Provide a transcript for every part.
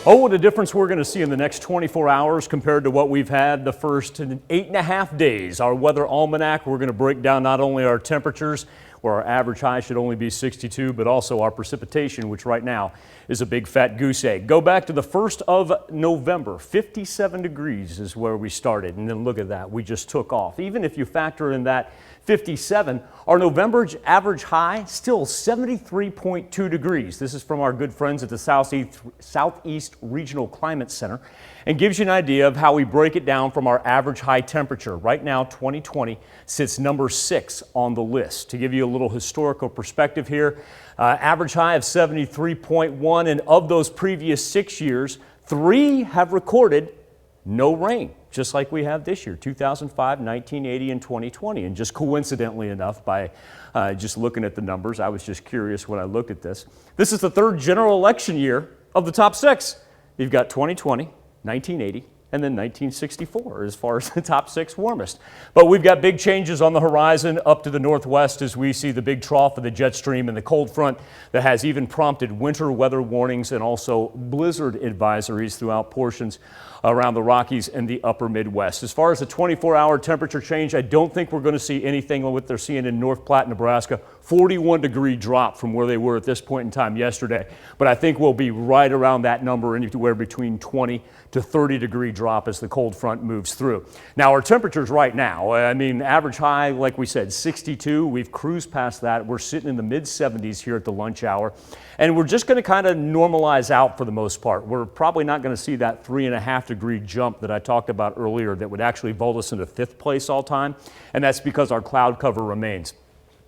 Oh, what a difference we're going to see in the next 24 hours compared to what we've had the first 8.5 days. Our weather almanac, we're going to break down not only our temperatures, where our average high should only be 62, but also our precipitation, which right now is a big fat goose egg. Go back to the 1st of November, 57 degrees is where we started, and then look at that, we just took off. Even if you factor in that 57, our November average high still 73.2 degrees. This is from our good friends at the Southeast Regional Climate Center, and gives you an idea of how we break it down from our average high temperature. Right now, 2020 sits number 6 on the list. To give you a little historical perspective here, average high of 73.1, and of those previous 6 years, 3 have recorded no rain, just like we have this year, 2005, 1980, and 2020. And just coincidentally enough, by just looking at the numbers, I was just curious when I looked at this. This is the 3rd general election year of the top 6. You've got 2020, 1980, and then 1964 as far as the top 6 warmest. But we've got big changes on the horizon up to the northwest as we see the big trough of the jet stream and the cold front that has even prompted winter weather warnings and also blizzard advisories throughout portions around the Rockies and the upper Midwest. As far as the 24-hour temperature change, I don't think we're going to see anything like what they're seeing in North Platte, Nebraska. 41-degree drop from where they were at this point in time yesterday. But I think we'll be right around that number, anywhere between 20 to 30-degree drop as the cold front moves through. Now, our temperatures right now, I mean, average high, like we said, 62. We've cruised past that. We're sitting in the mid-70s here at the lunch hour. And we're just going to kind of normalize out for the most part. We're probably not going to see that 3.5-degree jump that I talked about earlier that would actually vault us into 5th place all time. And that's because our cloud cover remains.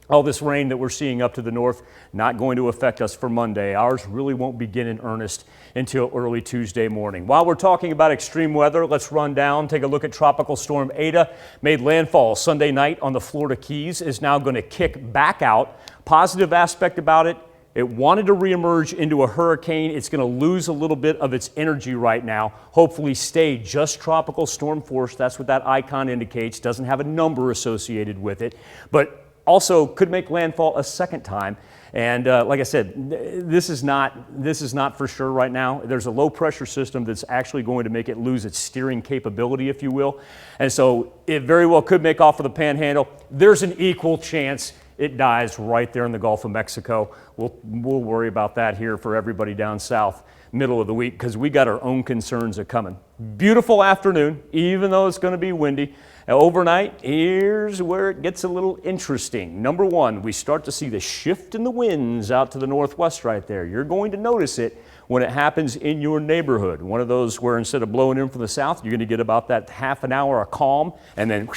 All this rain that we're seeing up to the north, not going to affect us for Monday. Ours really won't begin in earnest until early Tuesday morning. While we're talking about extreme weather, let's run down, take a look at Tropical Storm Eta. Made landfall Sunday night on the Florida Keys, is now going to kick back out. Positive aspect about it, it wanted to reemerge into a hurricane. It's going to lose a little bit of its energy right now. Hopefully stay just tropical storm force. That's what that icon indicates. Doesn't have a number associated with it, but also could make landfall a second time. And like I said, this is not for sure right now. There's a low pressure system that's actually going to make it lose its steering capability, if you will. And so it very well could make off of the Panhandle. There's an equal chance it dies right there in the Gulf of Mexico. We'll worry about that here for everybody down south middle of the week because we got our own concerns are coming. Beautiful afternoon, even though it's going to be windy. Now, overnight, here's where it gets a little interesting. Number one, we start to see the shift in the winds out to the northwest right there. You're going to notice it when it happens in your neighborhood. One of those where instead of blowing in from the south, you're going to get about that half an hour of calm, and then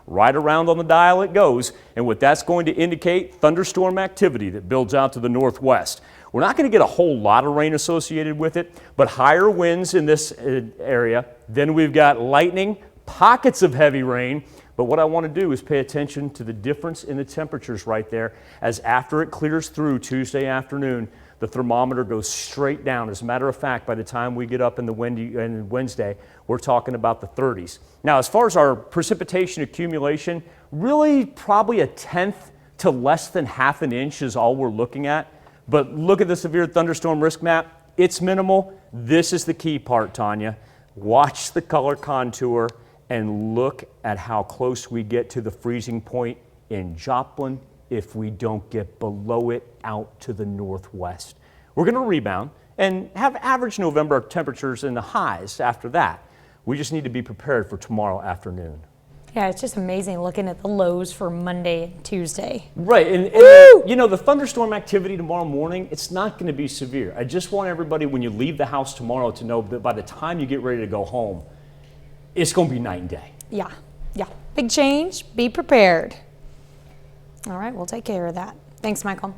right around on the dial it goes. And what that's going to indicate, thunderstorm activity that builds out to the northwest. We're not going to get a whole lot of rain associated with it, but higher winds in this area. Then we've got lightning, pockets of heavy rain, but what I want to do is pay attention to the difference in the temperatures right there as after it clears through Tuesday afternoon, the thermometer goes straight down. As a matter of fact, by the time we get up in the Wednesday, we're talking about the 30s. Now, as far as our precipitation accumulation, really probably 1/10 to less than half an inch is all we're looking at. But look at the severe thunderstorm risk map. It's minimal. This is the key part, Tanya. Watch the color contour and look at how close we get to the freezing point in Joplin if we don't get below it out to the northwest. We're going to rebound and have average November temperatures in the highs after that. We just need to be prepared for tomorrow afternoon. Yeah, it's just amazing looking at the lows for Monday and Tuesday. Right, and you know, the thunderstorm activity tomorrow morning, it's not going to be severe. I just want everybody, when you leave the house tomorrow, to know that by the time you get ready to go home, it's going to be night and day. Yeah. Big change. Be prepared. All right, we'll take care of that. Thanks, Michael.